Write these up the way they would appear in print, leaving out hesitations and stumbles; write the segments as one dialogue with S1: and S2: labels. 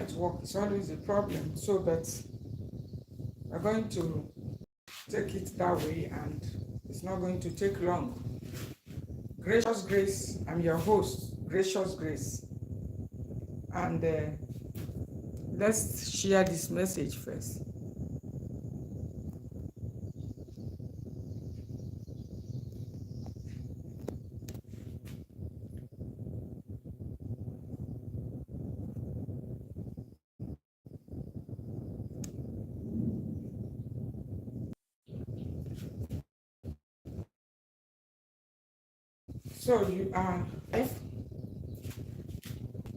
S1: network is always a problem. So, but we're going to take it that way, and it's not going to take long. Gracious Grace, I'm your host, Gracious Grace. And let's share this message first. So you are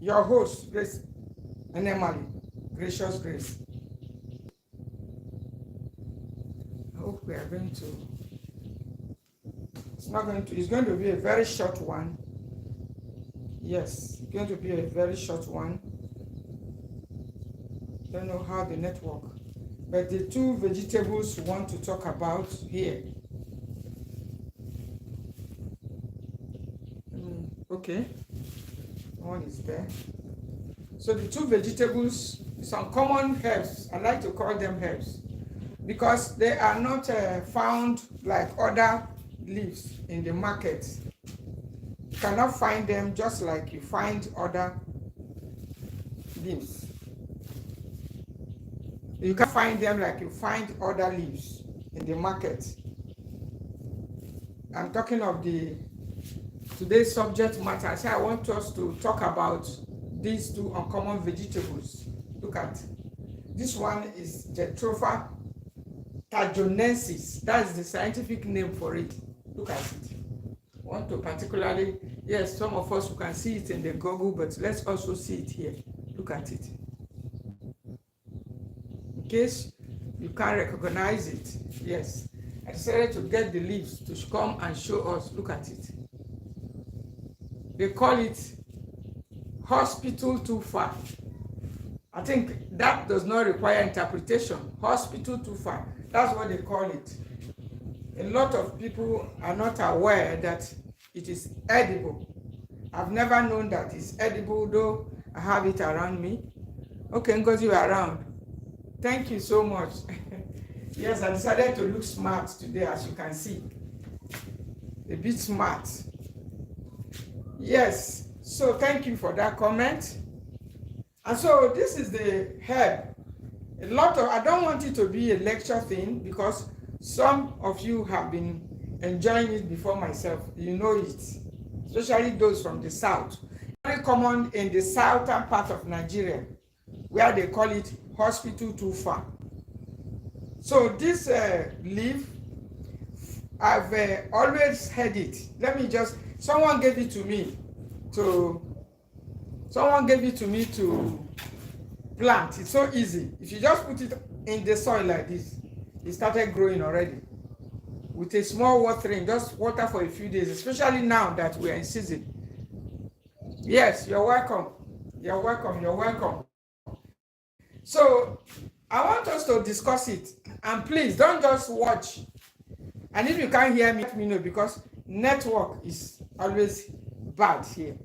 S1: your host, Grace, and Emily, Gracious Grace. I hope we are going to. It's going to be a very short one. Yes, it's going to be a very short one. Don't know how the network, but the two vegetables we want to talk about here. Okay, one is there. So the two vegetables, some common herbs, I like to call them herbs, because they are not found like other leaves in the market. You cannot find them just like you find other leaves. You can find them like you find other leaves in the market. I'm talking of today's subject matter. So I want us to talk about these two uncommon vegetables. Look at this one is Jatropha Tajonensis. That's the scientific name for it. Look at it. I want to particularly, yes, some of us can see it in the Google, but let's also see it here. Look at it. In case you can't recognize it, yes, I decided to get the leaves to come and show us. Look at it. They call it hospital too far. I think that does not require interpretation. Hospital too far. That's what they call it. A lot of people are not aware that it is edible. I've never known that it's edible, though I have it around me. Okay, Ngozi, you are around. Thank you so much. Yes, I decided to look smart today, as you can see. A bit smart. Yes, so thank you for that comment. And so this is the herb. I don't want it to be a lecture thing, because some of you have been enjoying it before myself. You know it, especially those from the south. Very common in the southern part of Nigeria, where they call it hospital too far. So this leaf, I've always had it. Someone gave it to me to plant. It's so easy. If you just put it in the soil like this, it started growing already. With a small watering, just water for a few days, especially now that we are in season. Yes, you're welcome. You're welcome. You're welcome. So I want us to discuss it. And please don't just watch. And if you can't hear me, let me know, because network is always bad here.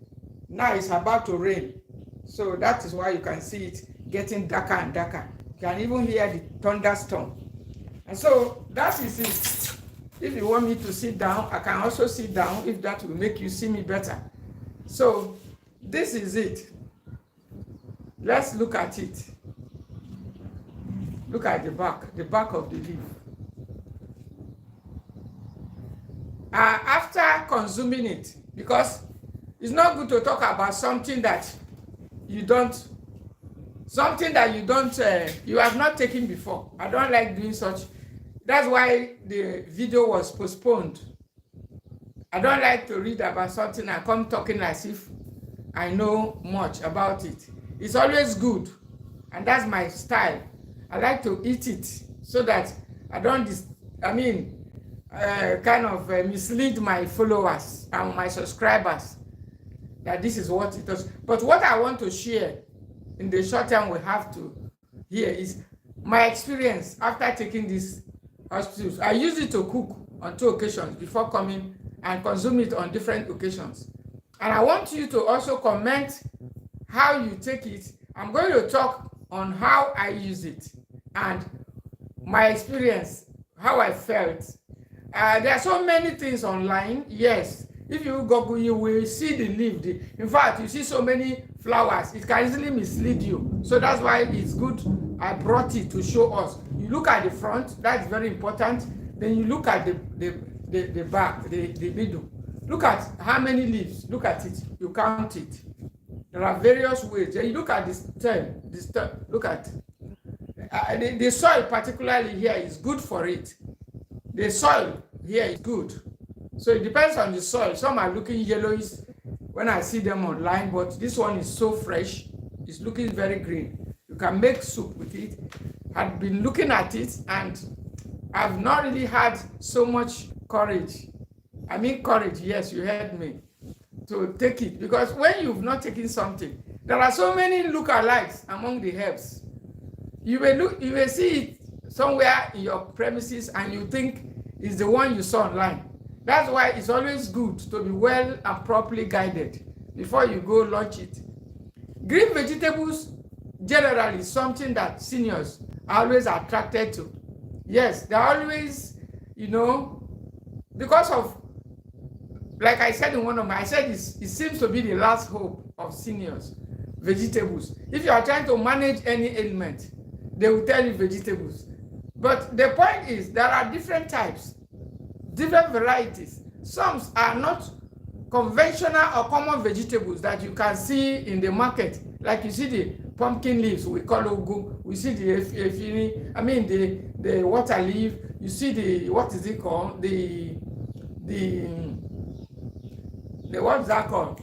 S1: Now it's about to rain. So that is why you can see it getting darker and darker. You can even hear the thunderstorm. And so that is it. If you want me to sit down, I can also sit down if that will make you see me better. So this is it. Let's look at it. Look at the back of the leaf. After consuming it, because it's not good to talk about something that you have not taken before. I don't like doing such. That's why the video was postponed. I don't like to read about something and come talking as if I know much about it. It's always good, and that's my style. I like to eat it so that I don't mislead my followers and my subscribers that this is what it is. But what I want to share in the short term we have to hear is my experience after taking these hospitals. I use it to cook on 2 occasions before coming, and consume it on different occasions. And I want you to also comment how you take it I'm going to talk on how I use it and my experience, how I felt. There are so many things online. Yes, if you Google, you will see the leaf. In fact, you see so many flowers. It can easily mislead you. So that's why it's good I brought it to show us. You look at the front. That's very important. Then you look at the back, the middle. Look at how many leaves. Look at it. You count it. There are various ways. Then you look at the stem. Look at the soil, particularly here, is good for it. The soil here is good. So it depends on the soil. Some are looking yellowish when I see them online, but this one is so fresh. It's looking very green. You can make soup with it. I've been looking at it and I've not really had so much courage. I mean courage, yes, you heard me, to take it. Because when you've not taken something, there are so many lookalikes among the herbs. You will see it somewhere in your premises and you think it's the one you saw online. That's why it's always good to be well and properly guided before you go launch it. Green vegetables generally is something that seniors are always attracted to. Yes, they're always, because of, like I said in one of my, I said it seems to be the last hope of seniors, vegetables. If you are trying to manage any ailment, they will tell you vegetables. But the point is, there are different types, different varieties. Some are not conventional or common vegetables that you can see in the market. Like you see the pumpkin leaves, we call ugu. We see the water leaf. You see the, what is it called? The what's that called?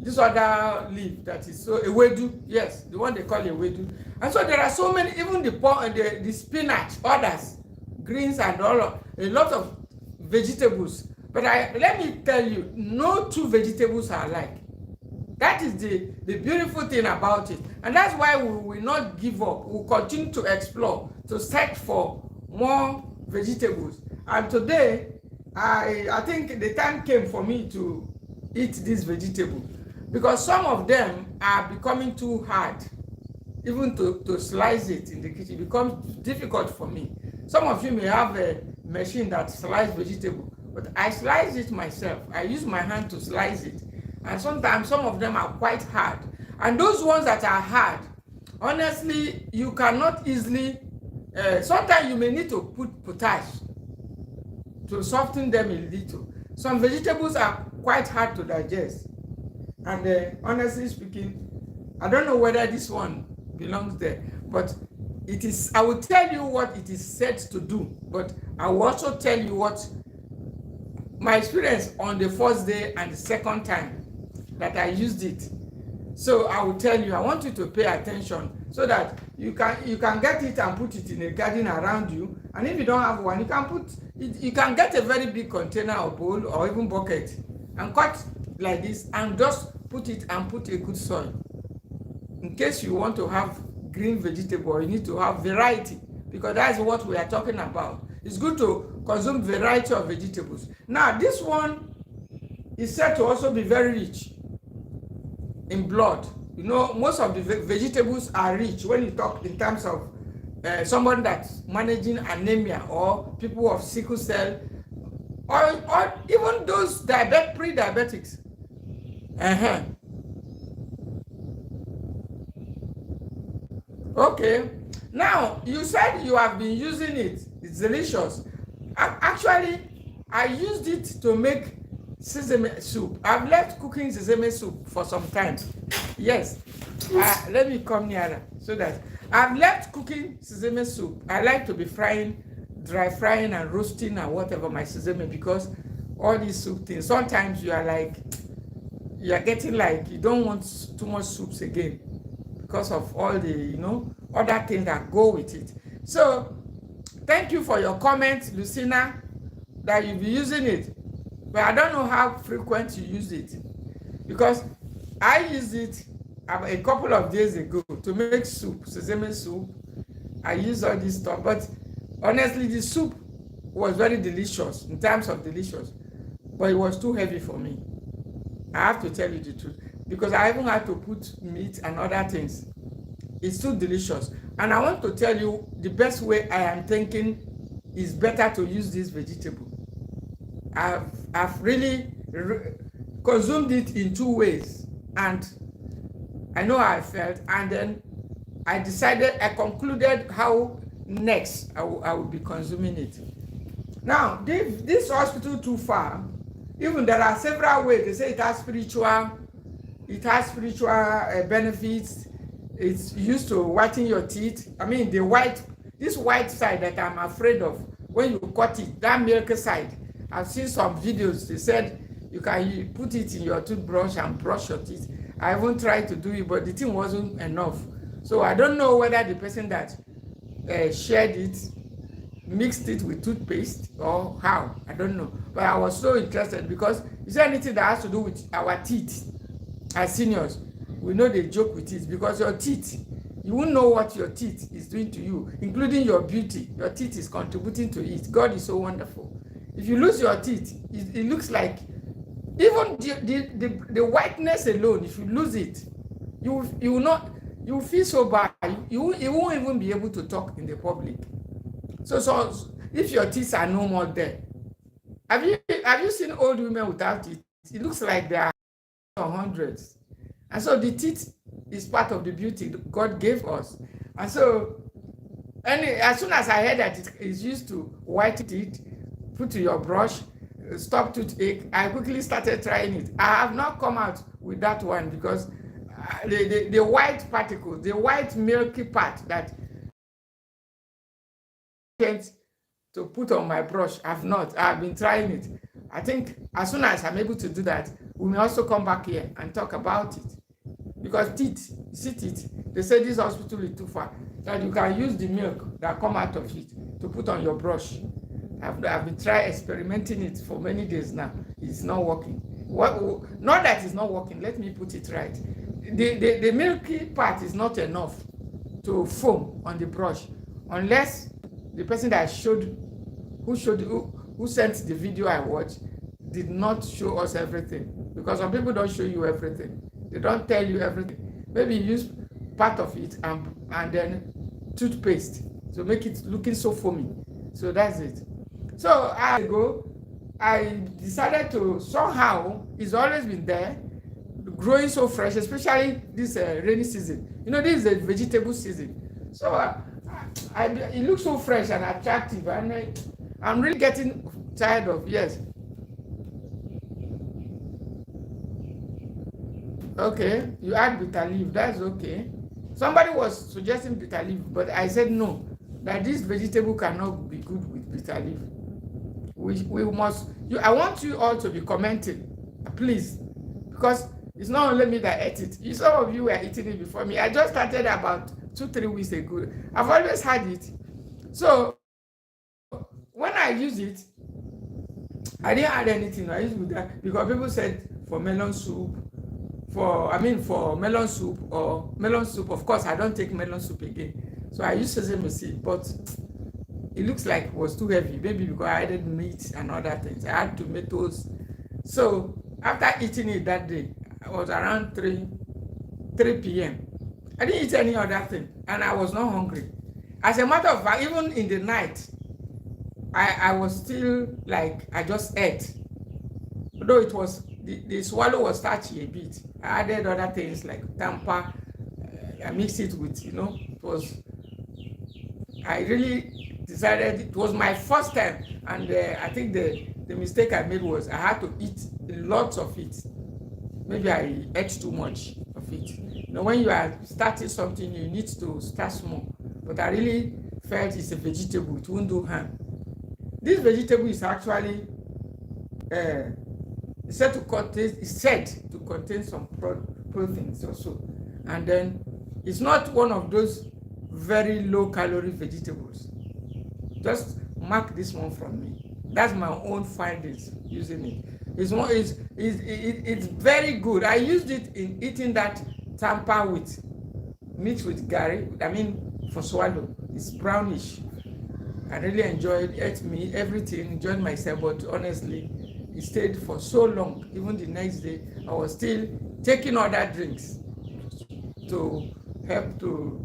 S1: This other leaf that is so ewedu, yes, the one they call ewedu. And so there are so many, even the spinach, others, greens and a lot of vegetables. But let me tell you, no two vegetables are alike. That is the beautiful thing about it. And that's why we will not give up. We'll continue to explore, to search for more vegetables. And today, I think the time came for me to eat this vegetable, because some of them are becoming too hard. Even to slice it in the kitchen, it becomes difficult for me. Some of you may have a machine that slices vegetable, but I slice it myself. I use my hand to slice it. And sometimes some of them are quite hard. And those ones that are hard, honestly, you cannot easily, sometimes you may need to put potash to soften them a little. Some vegetables are quite hard to digest. And honestly speaking, I don't know whether this one belongs there, but it is, I will tell you what it is said to do, but I will also tell you what my experience on the first day and the second time that I used it. So I will tell you, I want you to pay attention so that you can get it and put it in a garden around you. And if you don't have one, you can put it, you can get a very big container or bowl or even bucket and cut like this and just put it and put a good soil. In case you want to have green vegetable, you need to have variety, because that's what we are talking about. It's good to consume variety of vegetables. Now, this one is said to also be very rich in blood. Most of the vegetables are rich when you talk in terms of someone that's managing anemia or people of sickle cell, or even those pre-diabetics. Okay, now you said you have been using it. It's delicious. Actually, I used it to make sesame soup. I've left cooking sesame soup for some time. Yes, let me come nearer so that I've left cooking sesame soup. I like to be frying, dry frying and roasting and whatever my sesame, because all these soup things, sometimes you are getting like you don't want too much soups again, because of all the other things that go with it. So thank you for your comment, Lucina, that you'll be using it, but I don't know how frequent you use it, because I used it a couple of days ago to make soup, sesame soup. I used all this stuff, but honestly the soup was very delicious in terms of delicious, but it was too heavy for me. I have to tell you the truth. because I even had to put meat and other things. It's too delicious. And I want to tell you the best way I am thinking is better to use this vegetable. I've really consumed it in 2 ways, and I know how I felt, and then I concluded how next I will be consuming it. Now, this hospital too far, even there are several ways. They say it has spiritual benefits. It's used to whiten your teeth. I mean, this white side that I'm afraid of, when you cut it, that milk side. I've seen some videos. They said you can put it in your toothbrush and brush your teeth. I even tried to do it, but the thing wasn't enough. So I don't know whether the person that shared it mixed it with toothpaste or how. I don't know. But I was so interested because is there anything that has to do with our teeth as seniors? We know they joke with it because your teeth, you won't know what your teeth is doing to you, including your beauty. Your teeth is contributing to it. God is so wonderful. If you lose your teeth, it looks like even the whiteness alone, if you lose it, you will feel so bad. You won't even be able to talk in the public. So if your teeth are no more there, have you seen old women without teeth? It looks like they are hundreds. And so the teeth is part of the beauty God gave us. And so as soon as I heard that it is used to whiten teeth, put to your brush, stop toothache, I quickly started trying it. I have not come out with that one because the white particles, the white milky part that to put on my brush, I've been trying it. I think as soon as I'm able to do that, we may also come back here and talk about it. Because teeth, they say this hospital is too far, that you can use the milk that come out of it to put on your brush. I've been experimenting it for many days now. It's not working. Not that it's not working, let me put it right. The milky part is not enough to foam on the brush unless the person that who sent the video I watched did not show us everything. Because some people don't show you everything. They don't tell you everything. Maybe you use part of it and then toothpaste to make it looking so foamy. So that's it. So I decided to somehow, it's always been there, growing so fresh, especially this rainy season. You know, this is a vegetable season. So it looks so fresh and attractive, and I'm really getting tired of, yes. Okay, you add bitter leaf, that's okay. Somebody was suggesting bitter leaf, but I said no, that this vegetable cannot be good with bitter leaf. We must, I want you all to be commenting, please, because it's not only me that ate it. Some of you were eating it before me. I just started about 2-3 weeks ago. I've always had it. So when I use it, I didn't add anything. I used with that because people said for melon soup, for melon soup, of course I don't take melon soup again. So I use sesame seed, but it looks like it was too heavy, maybe because I added meat and other things. I had tomatoes. So after eating it that day, I was around 3 p.m. I didn't eat any other thing, and I was not hungry. As a matter of fact, even in the night, I was still like, I just ate. Though it was, the swallow was starchy a bit. I added other things like tampa. I mixed it with, it was, I really decided it was my first time. And I think the mistake I made was I had to eat lots of it. Maybe I ate too much of it. When you are starting something, you need to start small. But I really felt it's a vegetable. It won't do harm. This vegetable is actually said to contain some proteins also. And then it's not one of those very low calorie vegetables. Just mark this one from me. That's my own findings using it. It's very good. I used it in eating that tampa with mixed with gari. For swallow. It's brownish. I really enjoyed everything, enjoyed myself, but honestly, it stayed for so long. Even the next day, I was still taking other drinks to help to,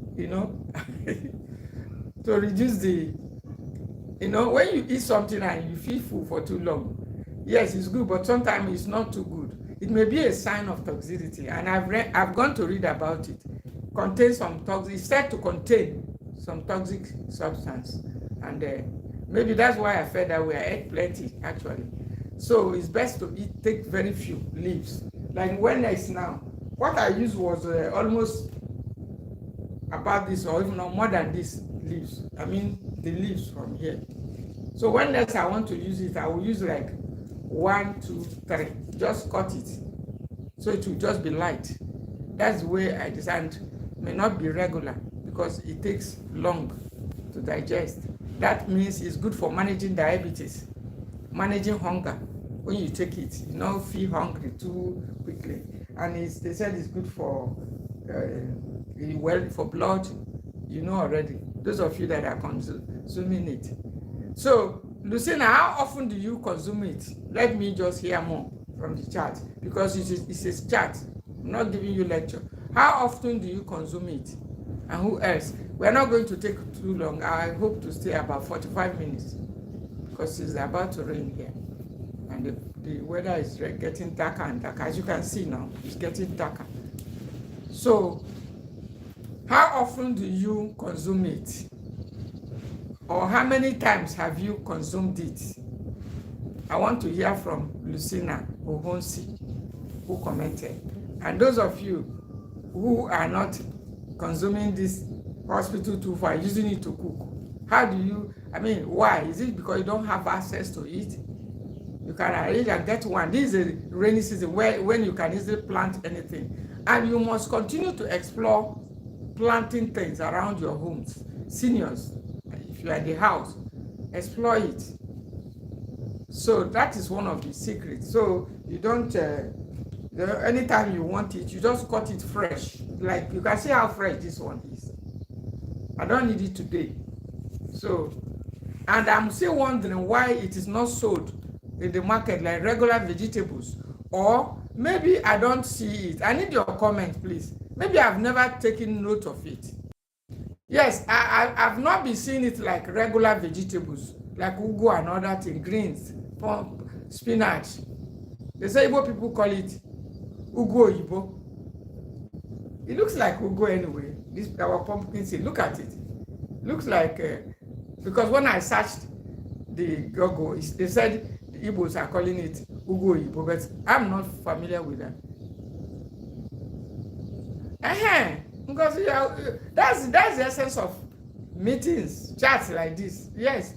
S1: to reduce the, when you eat something and you feel full for too long, yes, it's good, but sometimes it's not too good. It may be a sign of toxicity, and I've gone to read about it. Contains some toxic, it's said to contain some toxic substance, and maybe that's why I felt that way. I ate plenty actually. So it's best to take very few leaves. Like when it's now, what I used was almost about this, or even more than this leaves. I mean the leaves from here. So when next I want to use it, I will use like 1, 2, 3. Just cut it, so it will just be light. That's the way I decided. May not be regular because it takes long to digest. That means it's good for managing diabetes, managing hunger. When you take it, you don't feel hungry too quickly. And they said it's good for for blood, already. Those of you that are consuming it. So, Lucina, how often do you consume it? Let me just hear more from the chat, because it's a chat. I'm not giving you lecture. How often do you consume it? And who else? We're not going to take too long. I hope to stay about 45 minutes because it's about to rain here. And the weather is getting darker and darker. As you can see now, it's getting darker. So, how often do you consume it? Or how many times have you consumed it? I want to hear from Lucina Ohonsi, who commented. And those of you who are not consuming this hospital tool for using it to cook, how do you, why? Is it because you don't have access to it? You can arrange and get one. This is a rainy season when you can easily plant anything. And you must continue to explore planting things around your homes. Seniors, if you are in the house, explore it. So that is one of the secrets. So you don't, anytime you want it, you just cut it fresh. Like you can see how fresh this one is. I don't need it today. So, and I'm still wondering why it is not sold in the market like regular vegetables. Or maybe I don't see it. I need your comment, please. Maybe I've never taken note of it. Yes, I've not been seeing it like regular vegetables, like ugu and other things, greens, spinach. They say Igbo people call it ugu oyibo. It looks like ugu anyway. This our pumpkin seed. Look at it. Looks like because when I searched the Google, they said the Igbos are calling it ugu oyibo, but I'm not familiar with that. Because that's the essence of meetings, chats like this. Yes,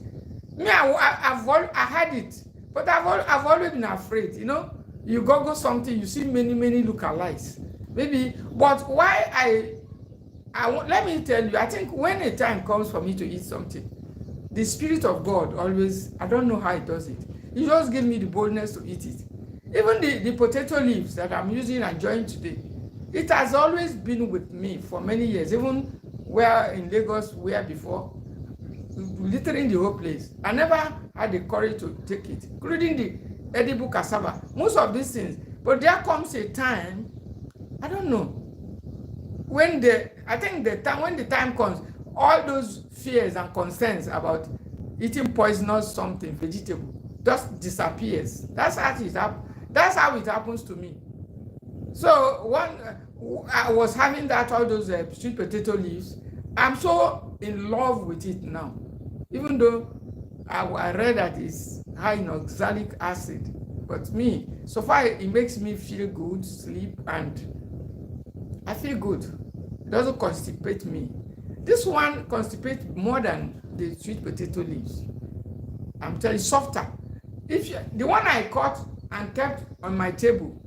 S1: me, I had it, but I've always been afraid. You Google something, you see many lookalikes. Maybe, but why I let me tell you, I think when a time comes for me to eat something, the Spirit of God always, I don't know how it does it. He just gives me the boldness to eat it. Even the potato leaves that I'm using and enjoying today, it has always been with me for many years, even where in Lagos, where before, littering the whole place. I never had the courage to take it, including the edible cassava, most of these things. But there comes a time, I don't know, when when the time comes, all those fears and concerns about eating poisonous something, vegetable, just disappears. That's how it happens to me. So I was having all those sweet potato leaves. I'm so in love with it now, even though I read that it's high in oxalic acid. But so far it makes me feel good, sleep, and I feel good. It doesn't constipate me. This one constipates more than the sweet potato leaves. I'm telling you, softer. The one I cut and kept on my table,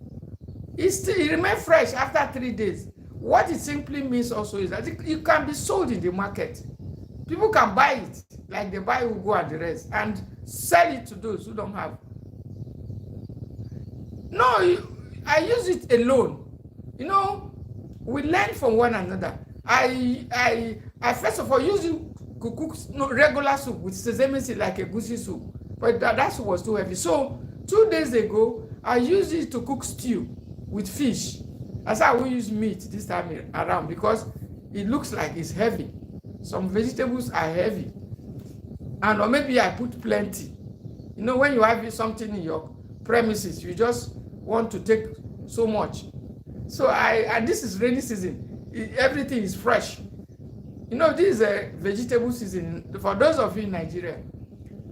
S1: it remains fresh after 3 days. What it simply means also is that it can be sold in the market. People can buy it, like they buy ugu and the rest, and sell it to those who don't have. No, I use it alone. We learn from one another. I first of all use it to cook regular soup with sesame seed, like a goosey soup, but that soup was too heavy. So 2 days ago, I used it to cook stew with fish. That's why we use meat this time around, because it looks like it's heavy. Some vegetables are heavy, and or maybe I put plenty. You know, when you have something in your premises, you just want to take so much. So and this is rainy season. Everything is fresh. You know, this is a vegetable season for those of you in Nigeria.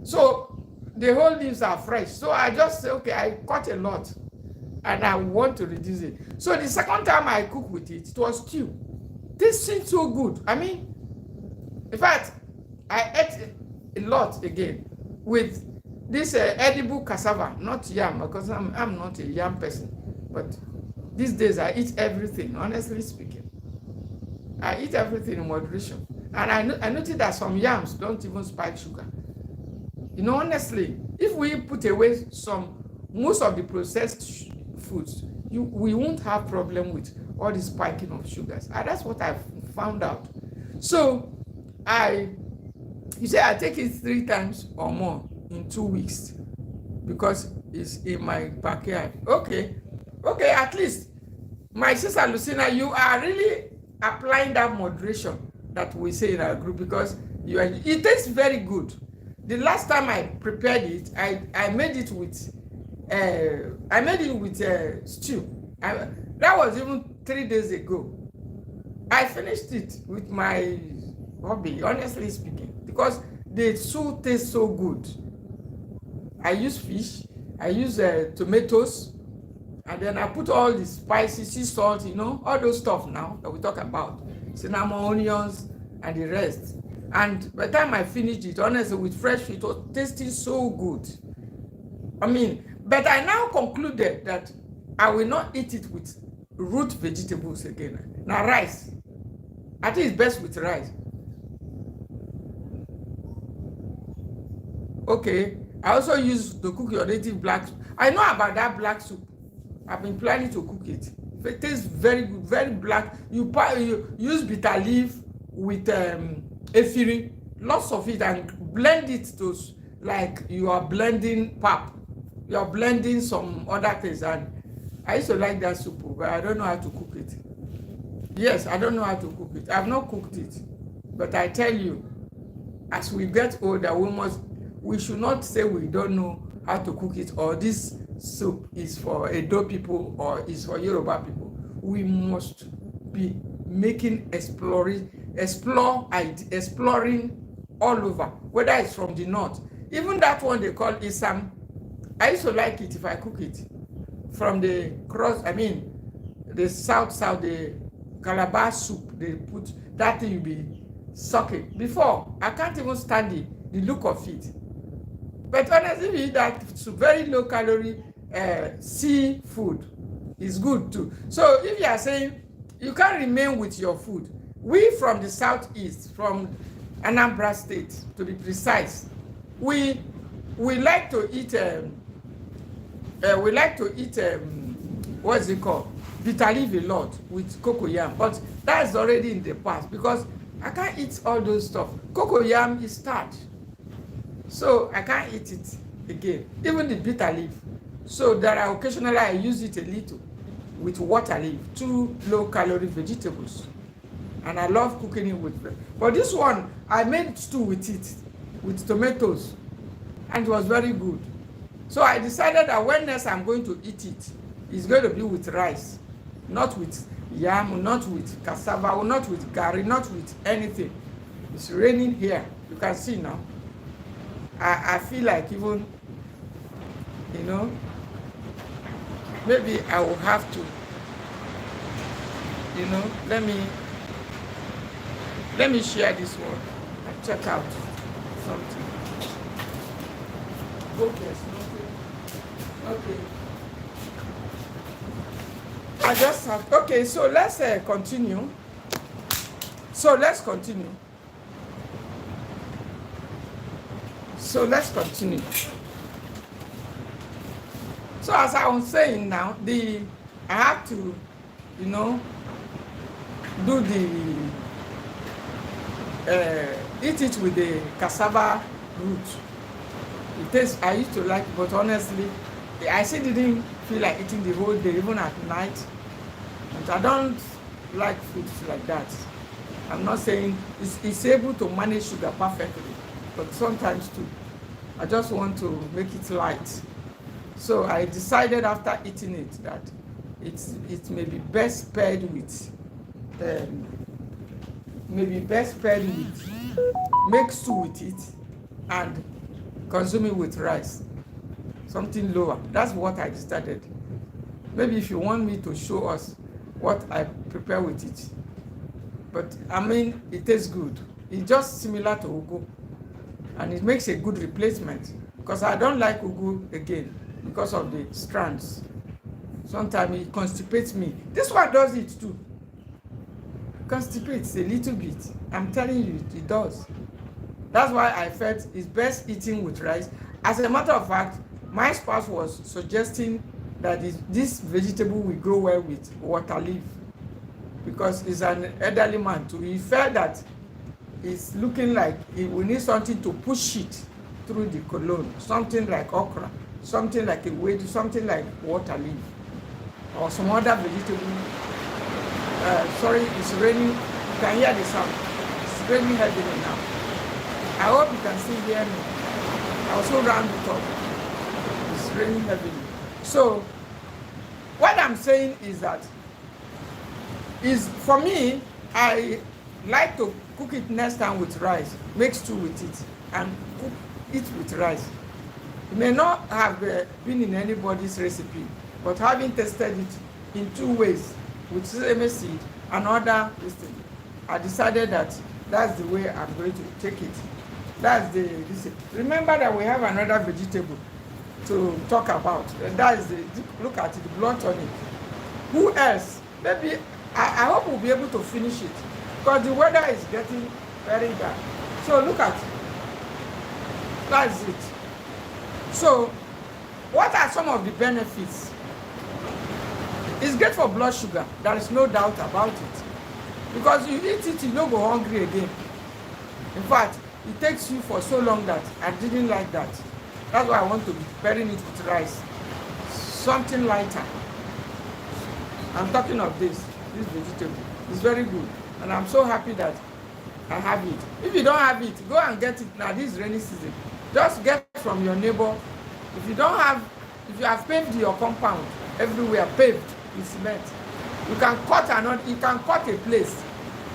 S1: So the whole leaves are fresh. So I just say, okay, I cut a lot and I want to reduce it. So the second time I cook with it, it was stew. This seemed so good. I mean, in fact, I ate a lot again with this edible cassava, not yam, because I'm not a yam person. But these days I eat everything, honestly speaking. I eat everything in moderation. And I noticed that some yams don't even spike sugar. You know, honestly, if we put away most of the processed foods, we won't have problem with all the spiking of sugars. And that's what I've found out. So you say I take it 3 times or more in 2 weeks because it's in my backyard. Okay, at least my sister Lucina, you are really applying that moderation that we say in our group, because it tastes very good. The last time I prepared it, I made it with stew. That was even 3 days ago. I finished it with my hobby, honestly speaking, because the soup tastes so good. I use fish, I use tomatoes, and then I put all the spices, sea salt, you know, all those stuff now that we talk about, cinnamon, onions, and the rest. And by the time I finished it, honestly, with fresh fish, it was tasting so good. I mean, but I now concluded that I will not eat it with root vegetables again. Now rice, I think it's best with rice. Okay, I also use to cook your native black soup. I know about that black soup. I've been planning to cook it. It tastes very good, very black. You use bitter leaf with efirin, lots of it, and blend it to like you are blending pap. You are blending some other things, and I used to like that soup, but I don't know how to cook it. Yes, I don't know how to cook it. I've not cooked it, but I tell you, as we get older, we should not say we don't know how to cook it, or this soup is for Edo people or is for Yoruba people. We must be exploring all over, whether it's from the north. Even that one they call Isam, I used to like it if I cook it. From the the south, the Calabar soup, they put that thing, you be sucking. Before, I can't even stand the look of it. But honestly, that very low calorie seafood is good too. So if you are saying you can't remain with your food, we from the southeast, from Anambra State to be precise, we like to eat what's it called, bitter leaf a lot with cocoyam, but that's already in the past because I can't eat all those stuff. Cocoyam is starch, so I can't eat it again, even the bitter leaf. So there are occasionally I use it a little with water leaf, 2 low calorie vegetables, and I love cooking it with them. But this one I made stew with it, with tomatoes, and it was very good. So I decided that when next I'm going to eat it, it's going to be with rice, not with yam, not with cassava, not with curry, not with anything. It's raining here, you can see now. I feel like even, you know, maybe I will have to, you know, let me share this one and check out something. Okay. I just have, okay, so let's continue. So let's continue. So as I was saying now, I have to, you know, do eat it with the cassava root. It tastes, I used to like it, but honestly, I still didn't feel like eating the whole day, even at night. but I don't like foods like that. I'm not saying it's able to manage sugar perfectly, but sometimes too. I just want to make it light. So I decided after eating it that it may be best paired with make stew with it and consume it with rice, something lower. That's what I decided. Maybe if you want me to show us what I prepare with it, but I mean it tastes good. It's just similar to ugu, and it makes a good replacement, because I don't like ugu again because of the strands. Sometimes it constipates me. This one does it too. Constipates a little bit. I'm telling you, it does. That's why I felt it's best eating with rice. As a matter of fact, my spouse was suggesting that this vegetable will go well with water leaf, because he's an elderly man too. He felt that it's looking like we need something to push it through the colon, something like okra, something like a weed, something like water leaf, or some other vegetable. Sorry, it's raining. You can hear the sound. It's raining heavily now. I hope you can still hear me. I also round it up. It's raining heavily. So, what I'm saying is that for me, I like to cook it next time with rice, make stew with it, and cook it with rice. It may not have been in anybody's recipe, but having tested it in 2 ways, with sesame seed and other thing, I decided that that's the way I'm going to take it. That's this. Remember that we have another vegetable to talk about. That is look at it, the blood tonic. Who else? Maybe I hope we'll be able to finish it, because the weather is getting very bad. So look at it. That's it. So what are some of the benefits? It's great for blood sugar. There is no doubt about it. Because you eat it, you don't go hungry again. In fact, it takes you for so long that I didn't like that. That's why I want to be pairing it with rice. Something lighter. I'm talking of this vegetable. It's very good. And I'm so happy that I have it. If you don't have it, go and get it now. This is rainy season. Just get from your neighbor. If you have paved your compound everywhere, paved with cement, you can cut a place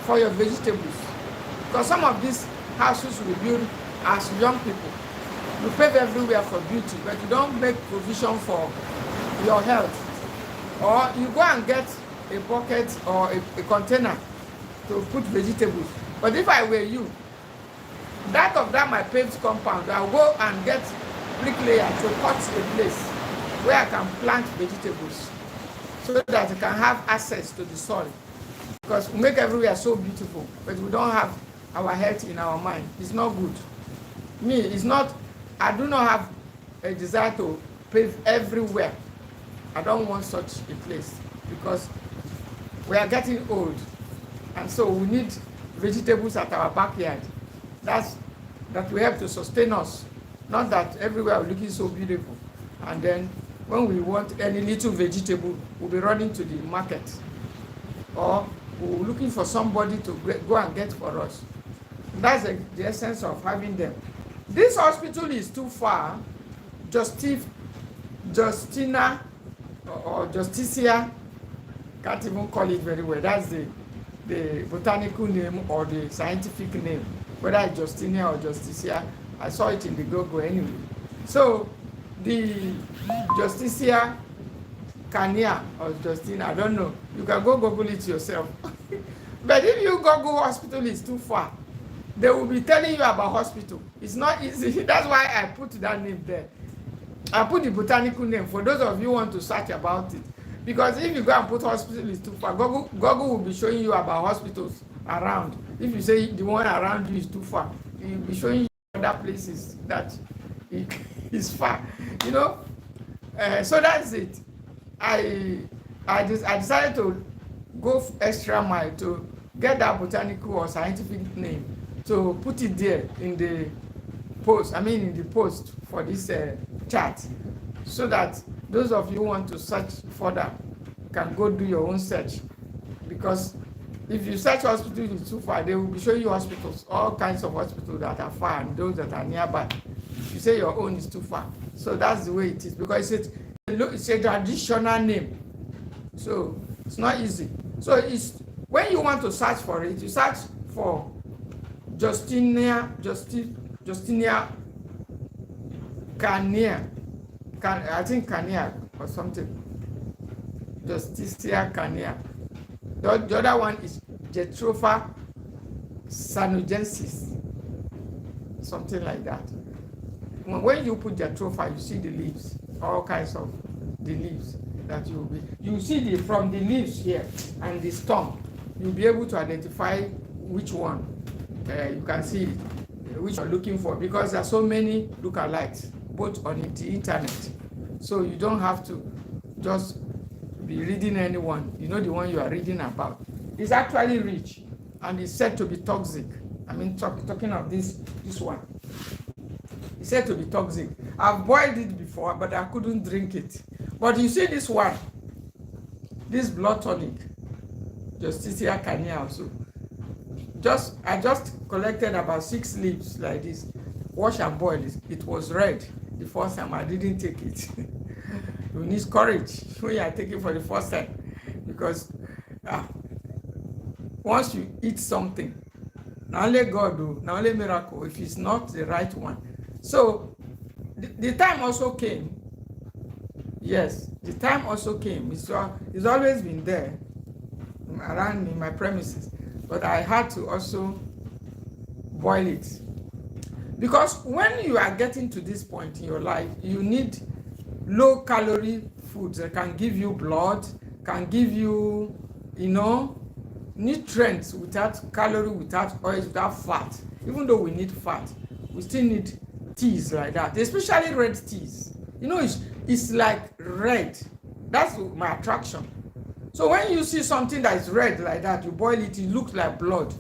S1: for your vegetables. Because some of these houses we build as young people, you pave everywhere for beauty, but you don't make provision for your health. Or you go and get a bucket or a container to put vegetables. But if I were you, that my paved compound, I'll go and get bricklayer to cut a place where I can plant vegetables, so that I can have access to the soil. Because we make everywhere so beautiful, but we don't have our health in our mind. It's not good. I do not have a desire to pave everywhere. I don't want such a place, because we are getting old, and so we need vegetables at our backyard. That will help to sustain us. Not that everywhere we're looking so beautiful, and then when we want any little vegetable, we'll be running to the market, or we're looking for somebody to go and get for us. That's the essence of having them. This hospital is too far. Justina or Justicia, can't even call it very well. That's the botanical name or the scientific name. Whether it's Justinia or Justicia, I saw it in the Google anyway. So the Justicia Carnea or Justina, I don't know. You can go Google it yourself. But if you Google hospital is too far, they will be telling you about hospital. It's not easy. That's why I put that name there. I put the botanical name for those of you who want to search about it. Because if you go and put hospital is too far, Google will be showing you about hospitals around. If you say the one around you is too far, it will be showing you other places that is far. You know? So that's it. I decided to go extra mile to get that botanical or scientific name, to put it there in the post for this chat, so that those of you who want to search further can go do your own search because if you search hospital is too far, they will be showing you hospitals, all kinds of hospitals that are far and those that are nearby. You say your own is too far. So that's the way it is, because it's a traditional name. So it's not easy. So it's when you want to search for it, you search for Justicia Carnea. I think Carnea or something. Justicia Carnea. The other one is Jatropha Tajonensis, something like that. When you put Jatropha, you see the leaves, all kinds of the leaves that you see from the leaves here and the stump. You'll be able to identify which one you can see which you're looking for, because there are so many lookalikes both on the internet. So you don't have to just be reading anyone. You know the one you are reading about. It's actually rich and it's said to be toxic. I mean, talking of this one. It's said to be toxic. I've boiled it before, but I couldn't drink it. But you see this one, this blood tonic, Justicia Carnea also. I just collected about 6 leaves like this. Wash and boil it. It was red the first time. I didn't take it. You need courage when you are taking for the first time, because once you eat something, not only God do, not only miracle, if it's not the right one. So the time also came. Yes, the time also came. It's always been there around in my premises, but I had to also boil it, because when you are getting to this point in your life, you need low calorie foods that can give you blood, can give you, nutrients without calorie, without oils, without fat. Even though we need fat, we still need teas like that, especially red teas. It's like red. That's my attraction. So when you see something that is red like that, you boil it, it looks like blood.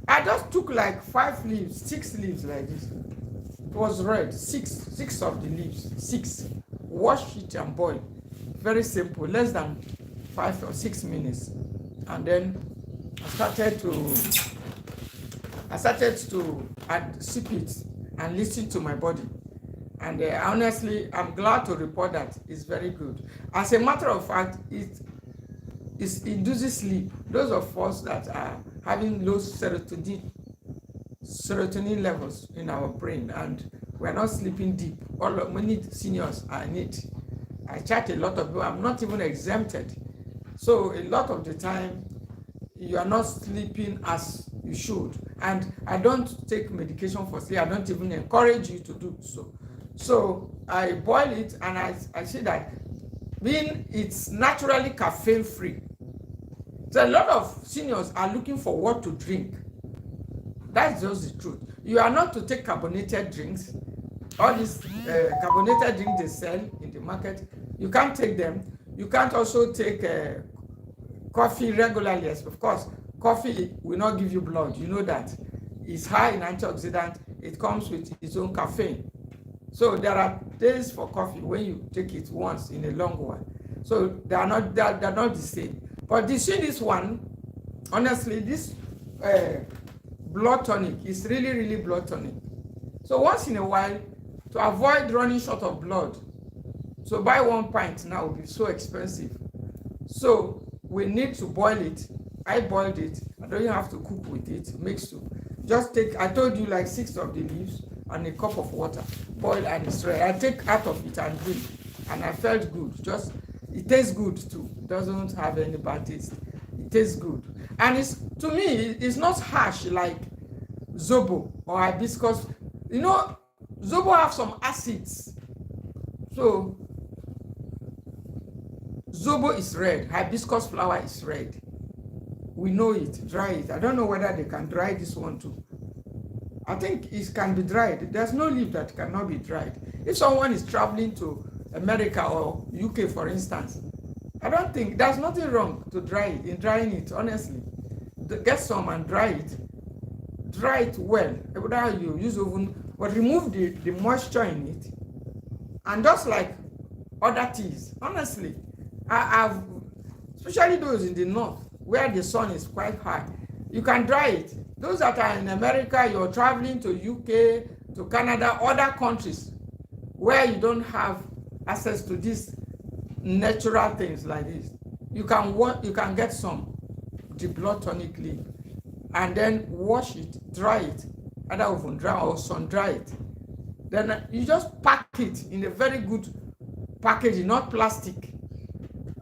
S1: I just took like 5 leaves, 6 leaves like this. It was red. Six of the leaves. 6. Wash it and boil. Very simple. Less than 5 or 6 minutes. And then I started to sip it and listen to my body. And honestly, I'm glad to report that it's very good. As a matter of fact, it induces sleep. Those of us that are having low serotonin levels in our brain, and we're not sleeping deep. Many seniors are in it. I chat a lot of people. I'm not even exempted. So a lot of the time, you are not sleeping as you should. And I don't take medication for sleep. I don't even encourage you to do so. So I boil it, and I see that it's naturally caffeine free. So a lot of seniors are looking for what to drink. That's just the truth. You are not to take carbonated drinks. All these carbonated drinks they sell in the market, you can't take them. You can't also take coffee regularly. Yes, of course, coffee will not give you blood. You know that. It's high in antioxidant. It comes with its own caffeine. So there are days for coffee when you take it once in a long while. So they're not the same. But you see this one, honestly, this blood tonic is really, really blood tonic. So once in a while, to avoid running short of blood, so buy 1 pint now will be so expensive. So we need to boil it. I boiled it. I don't even have to cook with it, make soup. Just take, I told you, like 6 of the leaves and a cup of water. Boil and it's ready. I take out of it and drink. And I felt good. It tastes good too. It doesn't have any bad taste. It tastes good. And to me, it's not harsh like Zobo or hibiscus. Zobo have some acids. So Zobo is red. Hibiscus flower is red. We know it. Dry it. I don't know whether they can dry this one too. I think it can be dried. There's no leaf that cannot be dried. If someone is traveling to America or UK, for instance, I don't think there's nothing wrong to dry it, in drying it, honestly. Get some and dry it. Dry it well. Whether you use oven, but remove the moisture in it. And just like other teas, honestly, I've, especially those in the north, where the sun is quite high. You can dry it. Those that are in America, you're traveling to UK, to Canada, other countries where you don't have access to these natural things like this. You can get some, the blood tonic leaf, and then wash it, dry it, either oven dry or sun dry it. Then you just pack it in a very good packaging, not plastic,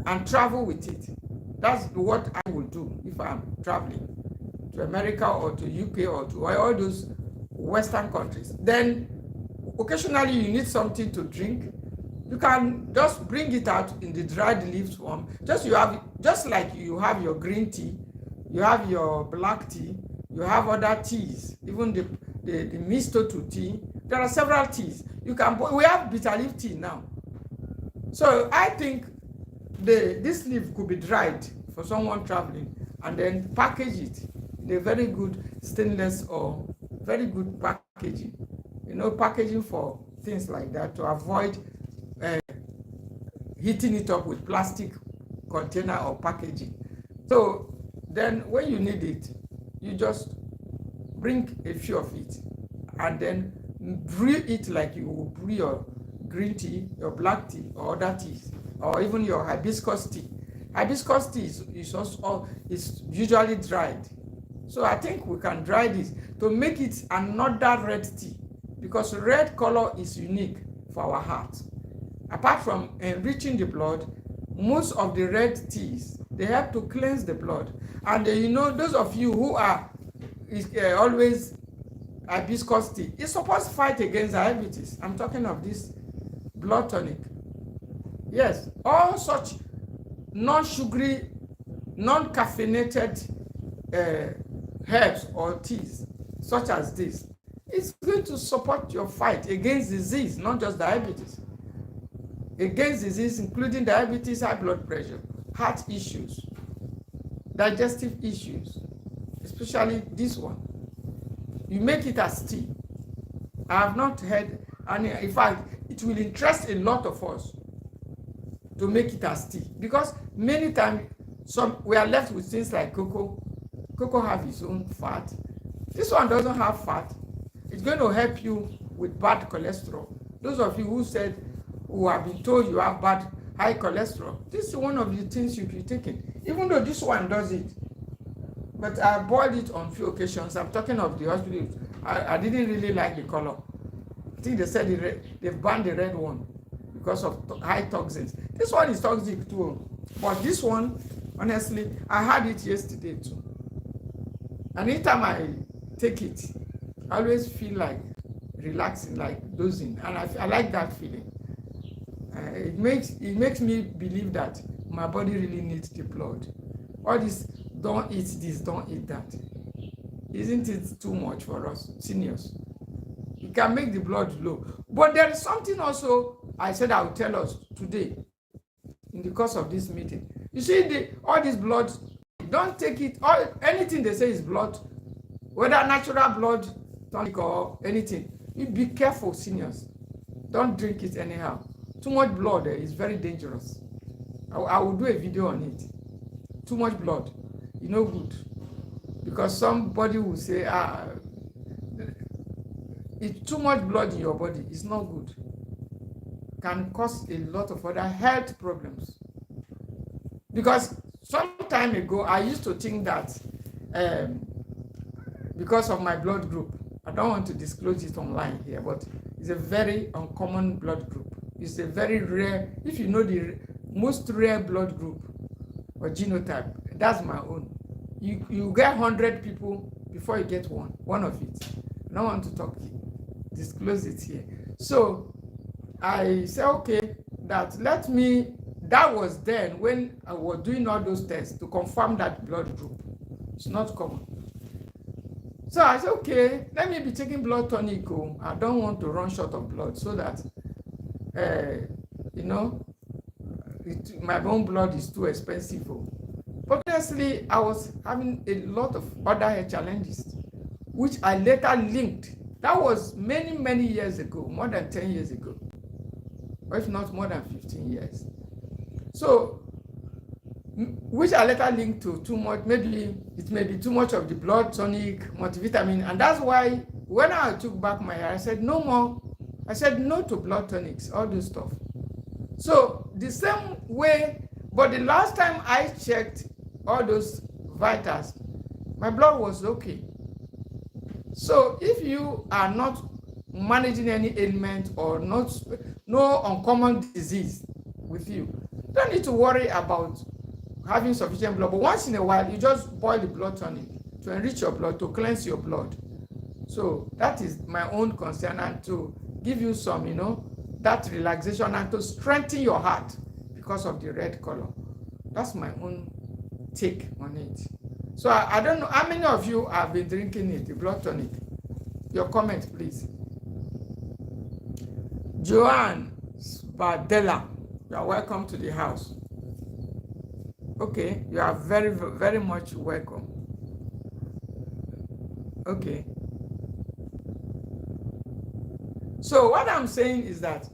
S1: and travel with it. That's what I will do if I'm traveling to America or to UK or to all those Western countries. Then occasionally you need something to drink. You can just bring it out in the dried leaves form. Just like you have your green tea, you have your black tea, you have other teas, even the mistotu tea. There are several teas. We have bitter leaf tea now. So I think this leaf could be dried for someone traveling and then package it in a very good stainless or very good packaging. Packaging for things like that to avoid heating it up with plastic container or packaging. So then when you need it, you just bring a few of it and then brew it like you would brew your green tea, your black tea, or other teas, or even your hibiscus tea. Hibiscus tea is usually dried. So I think we can dry this to make it another red tea, because red color is unique for our heart. Apart from enriching the blood, most of the red teas, they help to cleanse the blood. And those of you who are always hibiscus tea, it's supposed to fight against diabetes. I'm talking of this blood tonic. Yes, all such non-sugary, non-caffeinated herbs or teas, such as this, it's going to support your fight against disease, not just diabetes. Against disease, including diabetes, high blood pressure, heart issues, digestive issues, especially this one. You make it as tea. I have not heard, and in fact, it will interest a lot of us to make it as tea, because many times we are left with things like cocoa. Cocoa have its own fat. This one doesn't have fat. It's going to help you with bad cholesterol. Those of you who have been told you have high cholesterol, this is one of the things you should be taking, even though this one does it. But I boiled it on few occasions. I'm talking of the hospital. I didn't really like the color. I think they said they've banned the red one because of high toxins. This one is toxic too. But this one, honestly, I had it yesterday too. And anytime I take it, I always feel like relaxing, like dozing. And I like that feeling. It makes me believe that my body really needs the blood. All this, don't eat this, don't eat that. Isn't it too much for us seniors? It can make the blood low. But there is something also I said I will tell us today in the course of this meeting. You see, all this blood, don't take it, anything they say is blood, whether natural blood, tonic or anything. You be careful, seniors. Don't drink it anyhow. Too much blood is very dangerous. I will do a video on it. Too much blood, good. Because somebody will say, it's too much blood in your body. It's not good. Can cause a lot of other health problems. Because some time ago, I used to think that because of my blood group, I don't want to disclose it online here, but it's a very uncommon blood group. It's a very rare, if you know the most rare blood group or genotype, that's my own. You get 100 people before you get one of it. I don't want to disclose it here. So I said, okay, that was then when I was doing all those tests to confirm that blood group. It's not common. So I said, okay, let me be taking blood tonic. I don't want to run short of blood so that, my own blood is too expensive. But honestly, I was having a lot of other health challenges, which I later linked. That was many, many years ago, more than 10 years ago, or if not more than 15 years. So which are later linked to too much, maybe it may be too much of the blood tonic, multivitamin, and that's why when I took back my hair, I said no more. I said no to blood tonics, all this stuff. So the same way, but the last time I checked all those vitals, my blood was okay. So if you are not managing any ailment or no uncommon disease with you, don't need to worry about having sufficient blood. But once in a while, you just boil the blood tonic to enrich your blood, to cleanse your blood. So that is my own concern, and to give you some, that relaxation, and to strengthen your heart because of the red color. That's my own take on it. So I don't know how many of you have been drinking it, the blood tonic. Your comment, please. Joanne Spadella, you are welcome to the house. Okay, you are very, very much welcome. Okay. So what I'm saying is that,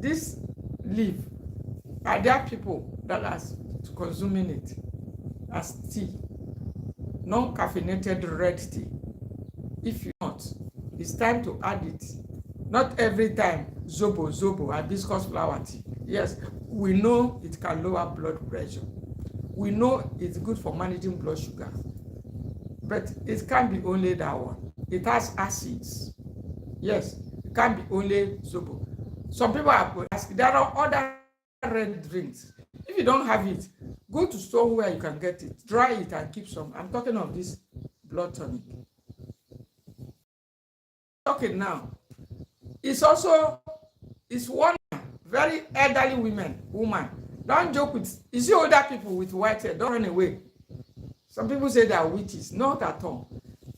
S1: this leaf, are there people that are consuming it as tea, non-caffeinated red tea? If you're not, it's time to add it. Not every time, zobo, hibiscus flower tea. Yes, we know it can lower blood pressure. We know it's good for managing blood sugar. But it can't be only that one. It has acids. Yes, it can't be only zobo. Some people are asking, there are other red drinks. If you don't have it, go to store where you can get it. Dry it and keep some. I'm talking of this blood tonic. Okay, now. It's one very elderly woman. Don't joke with, you see older people with white hair, don't run away. Some people say they are witches. Not at all.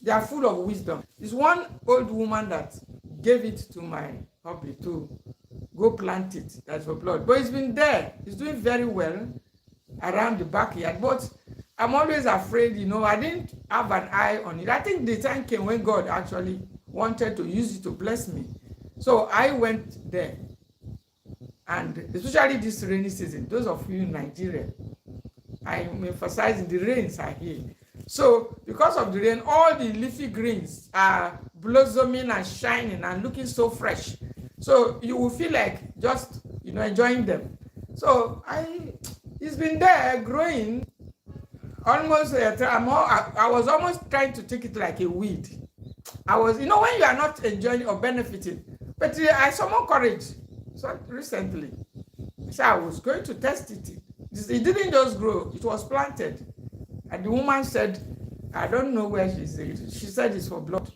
S1: They are full of wisdom. It's one old woman that gave it to my hubby to go plant it. That's for blood. But it's been there. It's doing very well around the backyard. But I'm always afraid, I didn't have an eye on it. I think the time came when God actually wanted to use it to bless me. So I went there. And especially this rainy season, those of you in Nigeria, I'm emphasizing the rains are here. So because of the rain, all the leafy greens are blossoming and shining and looking so fresh. So you will feel like just, enjoying them. So it's been there growing almost, I was almost trying to take it like a weed. I was, when you are not enjoying or benefiting, but I summoned courage. So recently, so I was going to test it. It didn't just grow, it was planted. And the woman said, I don't know where she said. She said it's for blood.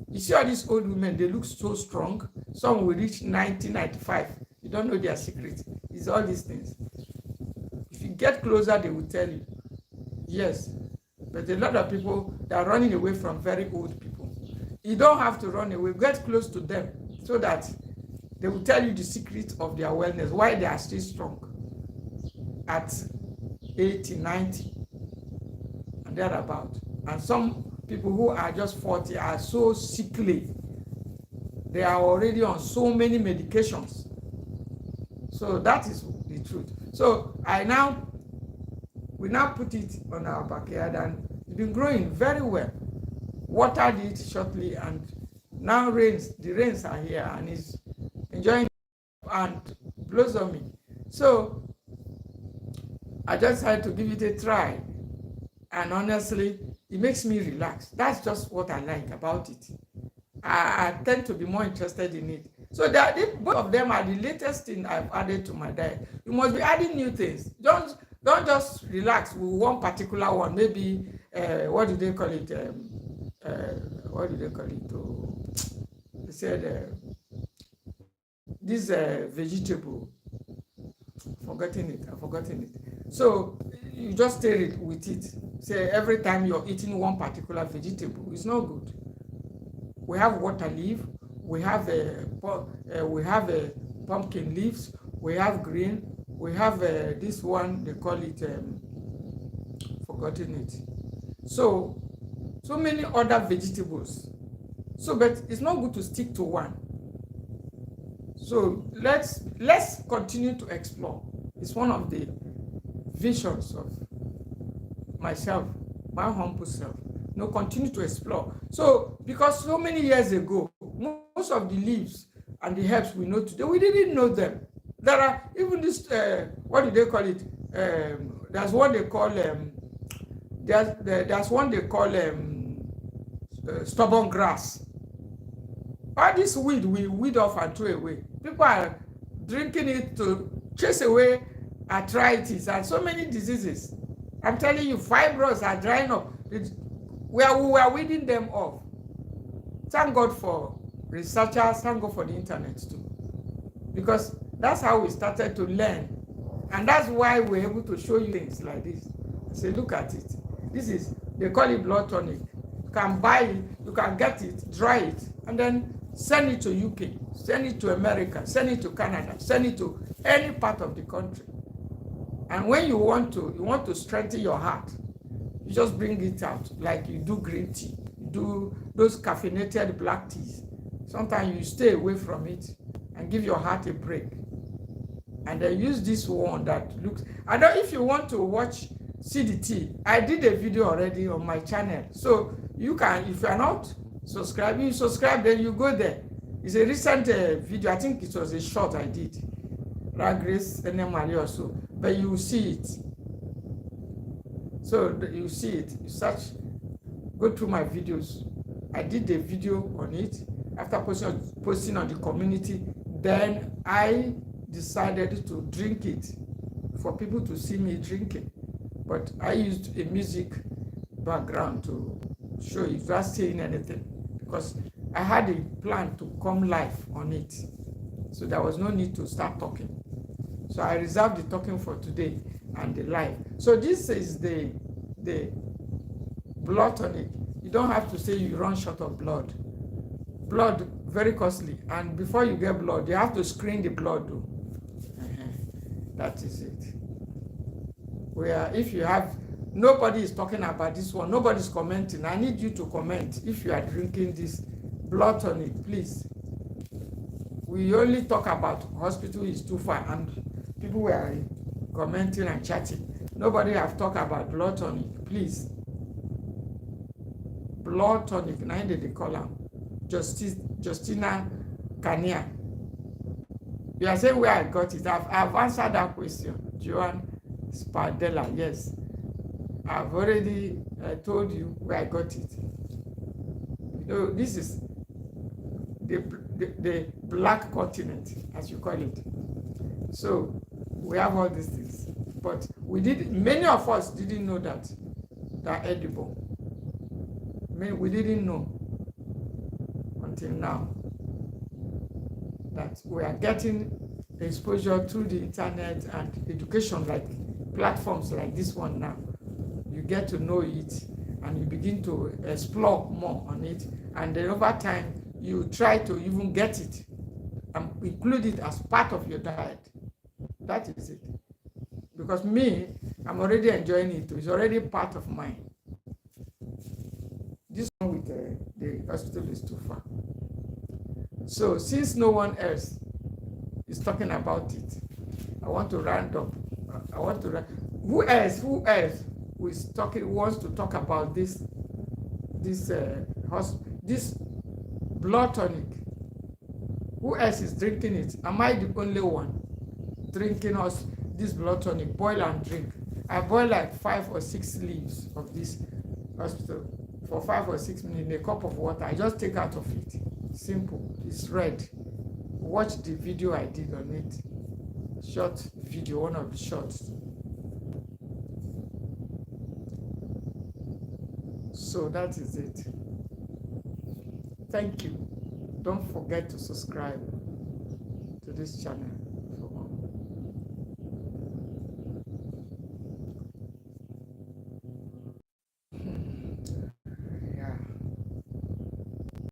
S1: You see all these old women, they look so strong. Some will reach 90, 95. You don't know their secret. It's all these things. If you get closer, they will tell you. Yes. But a lot of people, they are running away from very old people. You don't have to run away. Get close to them so that they will tell you the secret of their wellness, why they are still strong at 80, 90, and thereabout. And some people who are just 40 are so sickly. They are already on so many medications. So that is the truth. So we now put it on our backyard, and it's been growing very well. Watered it shortly, and now the rains are here, and it's enjoying and blossoming. So I just had to give it a try, and honestly, it makes me relax. That's just what I like about it. I tend to be more interested in it. So both of them are the latest thing I've added to my diet. You must be adding new things. Don't just relax with one particular one. Maybe what do they call it? Oh, they said this vegetable. I've forgotten it. So you just stay with it. Say every time you're eating one particular vegetable, it's not good. We have water leaf, we have a pumpkin leaves, we have green, we have this one, they call it forgotten it. So many other vegetables. So but it's not good to stick to one. So let's continue to explore. It's one of the visions of myself, my humble self. Continue to explore. So because so many years ago, most of the leaves and the herbs we know today, we didn't know them. There are even this what do they call it? There's one they call there's one they call stubborn grass. All this weed we weed off and throw away. People are drinking it to chase away arthritis and so many diseases. I'm telling you, fibroids are drying up. We are weeding them off. Thank God for researchers, thank God for the internet too. Because that's how we started to learn. And that's why we're able to show you things like this. Say, look at it. This is, they call it blood tonic. You can buy it, you can get it, dry it, and then send it to UK, send it to America, send it to Canada, send it to any part of the country. And when you want to strengthen your heart, you just bring it out like you do green tea, you do those caffeinated black teas. Sometimes you stay away from it and give your heart a break. And then use this one that looks, I don't know if you want to watch CDT. I did a video already on my channel. So you can, if you are not subscribed, you subscribe, then you go there. It's a recent video. I think it was a short I did. Grace Enemali or so. But you will see it. So you see it. You search, go through my videos. I did a video on it. After posting on the community, then I decided to drink it for people to see me drinking. But I used a music background to show if you are saying anything, because I had a plan to come live on it. So there was no need to start talking. So I reserved the talking for today and the live. So this is the blood tonic. You don't have to say you run short of blood. Blood, very costly. And before you get blood, you have to screen the blood though. That is it. Where if you have, nobody is talking about this one, nobody's commenting. I need you to comment if you are drinking this blood tonic, please. We only talk about hospital is too far, and people were commenting and chatting. Nobody have talked about blood tonic, please. Blood tonic, now they call them Justicia Carnea. You are saying where I got it. I've answered that question. Joan Spadella, yes. I've already told you where I got it. You know, this is the black continent, as you call it. So we have all these things. But many of us didn't know that they're edible. We didn't know until now that we are getting exposure through the internet and education, like platforms like this one now. You get to know it and you begin to explore more on it, and then over time you try to even get it and include it as part of your diet. That is it. Because me, I'm already enjoying it. It's already part of mine. This one with the hospital is too far. So since no one else is talking about it, I want to round up. Who else wants to talk about this blood tonic? Who else is drinking it? Am I the only one drinking this blood tonic? Boil and drink. I boil like 5 or 6 leaves of this hospital for 5 or 6 minutes in a cup of water. I just take out of it. Simple. It's red. Watch the video I did on it. Short video, one of the shorts. So that is it. Thank you. Don't forget to subscribe to this channel.